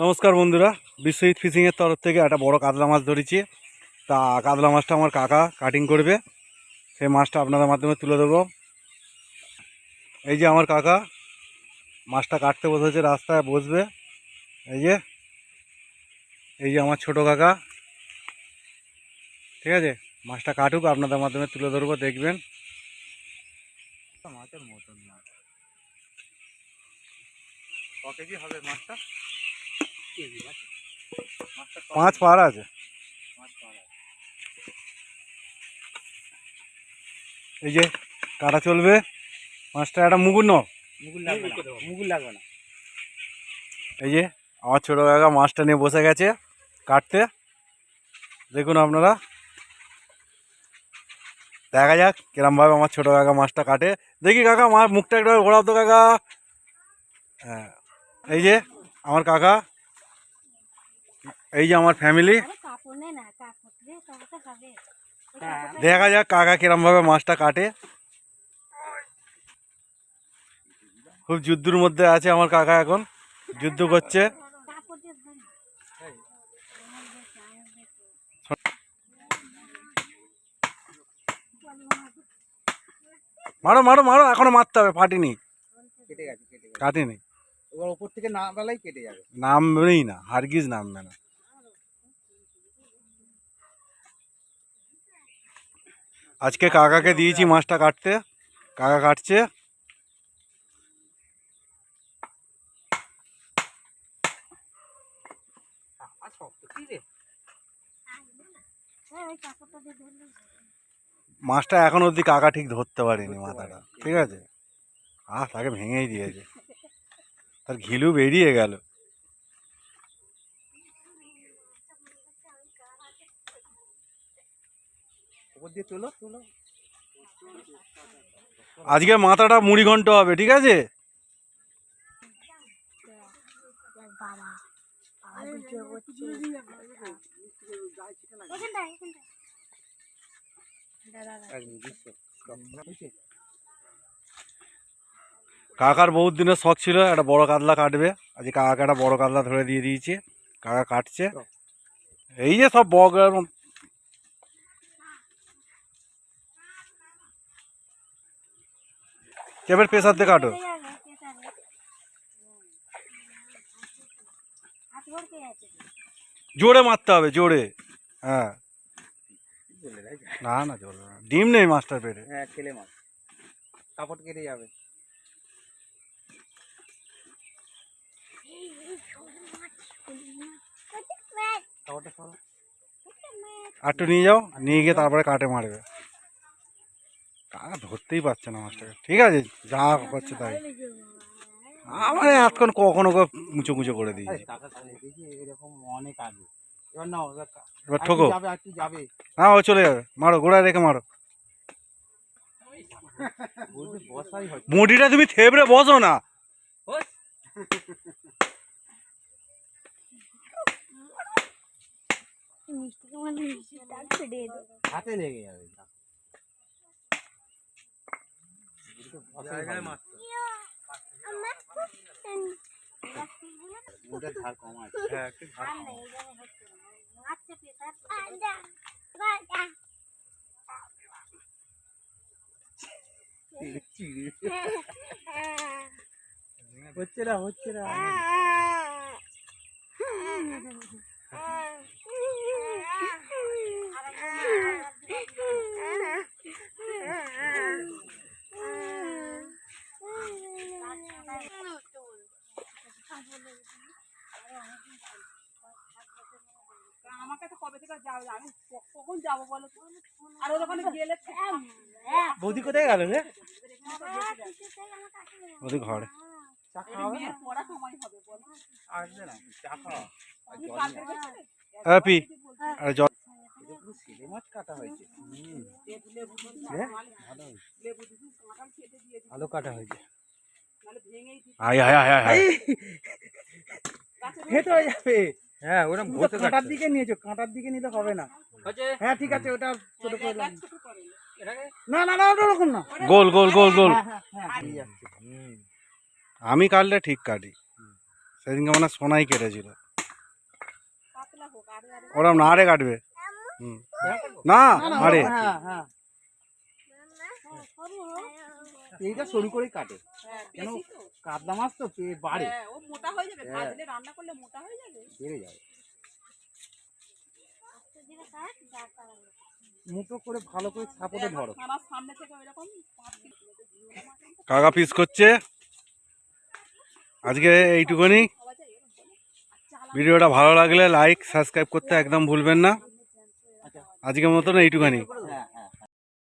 নমস্কার বন্ধুরা, বিশ্বজিৎ ফিশিংয়ের তরফ থেকে একটা বড় কাতলা মাছ ধরেছি। তা কাতলা মাছটা আমার কাকা কাটিং করবে, সেই মাছটা আপনাদের মাধ্যমে তুলে দেবো। এই যে আমার কাকা মাছটা কাটতে বসেছে, রাস্তায় বসবে। এই যে আমার ছোট কাকা, ঠিক আছে, মাছটা কাটুক, আপনাদের মাধ্যমে তুলে ধরবো, দেখবেন। মাছের মতন মাছ ক কেজি হবে মাছটা? 5 পার আছে। এই যে কাটা চলবে মাছটা, একটা মুগুর লাগবে না। এই যে আমার ছোটো কাকা মাছটা নিয়ে বসে গেছে কাটতে, দেখুন আপনারা, দেখা যাক কিরমভাবে আমার ছোটো কাকা মাছটা কাটে। দেখি কাকা মুখটা একটু ঘোরাও তো কাকা। হ্যাঁ, এই যে আমার কাকা, এই যে আমার ফ্যামিলি। দেখা যাক কাকা কিরমভাবে মাছটা কাটে। খুব যুদ্ধের মধ্যে আছে আমার কাকা, এখন যুদ্ধ করছে। মারো মারো মারো, এখনো মারতে হবে, ফাটিনি, কাটেনি। এবার উপর থেকে নামলেই কেটে যাবে, নামবেই না, হারগিজ নামবে না। আজকে কাকাকে দিয়েছি মাছটা কাটতে, কাকা কাটছে। মাছটা এখন অবধি কাকা ঠিক ধরতে পারেনি মাথাটা, ঠিক আছে, তাকে ভেঙেই দিয়েছে, তার ঘিলু বেরিয়ে গেল। আজকে মাথাটা মুড়ি ঘন্ট হবে, ঠিক আছে। কাকার বহুত দিনের শখ ছিল একটা বড় কাতলা কাটবে, আজকে কাকাকে একটা বড় কাতলা ধরে দিয়ে দিয়েছে, কাকা কাটছে। এই যে সব বগ, চেপের প্রেসার দিয়ে কাটো, জোরে মারতে হবে, জোরে। হ্যাঁ, না না জোরে না, ডিম নেই মাছটার পেটে। হ্যাঁ, ছেলে মাছ, কাপড় কেটে যাবে। আর একটু নিয়ে যাও, নিয়ে গিয়ে তারপরে কাটে মারবে। কাকা ধরতেই পারছে না মাছটাকে, ঠিক আছে, যা করছে তাই। আমার এতক্ষণ কখনো মুচো মুচো করে দিয়েছি। এবার ঠোকো, হ্যাঁ ও চলে যাবে, মারো, গোড়ায় রেখে মারো। মুটিটা তুমি থেবড়ে বসো না। হাতে লেগে যাবে, ধার কম আছে। হ্যাঁ, একটু ধার কম হচ্ছে না, হচ্ছে না। আমাকে তো কবে থেকে যাবে, আমি কখন যাবো বলো তো? আর ওখানে গেলে বৌদি কোথায় গেল রে? বৌদি ঘরে। হ্যাপি আর জল মাছ কাটা হয়েছে, ভালো কাটা হয়েছে। আয় আয় আয় আয়, হেঁটে হয়ে যাবে। হ্যাঁ, ওরকম কাঁটার দিকে নিয়েছো, কাঁটার দিকে নিলে হবে না। হ্যাঁ ঠিক আছে, ওটা ছোট করলাম। না না না, ওরকম না, গোল গোল গোল গোল। আমি কাটলে ঠিক কাটি, সেদিনকে মানে সোনাই কেটেছিল। ওরম না আরে কাটবে। না আরে হ্যাঁ হ্যাঁ এইটা সরু করেই কাটে, কেন কাতলা মাছ তো বাড়ে, ও মোটা হয়ে যাবে, ভাজলে রান্না করলে মোটা হয়ে যাবে, বেড়ে যাবে। মুঠো করে ভালো করে ছাপতে ধরো। খানার সামনে থেকে ওইরকম কাকা পিস করছে। আজকে এইটুকুনি। ভিডিওটা ভালো লাগলে লাইক সাবস্ক্রাইব করতে একদম ভুলবেন না। আজকের মতন এইটুকুনি।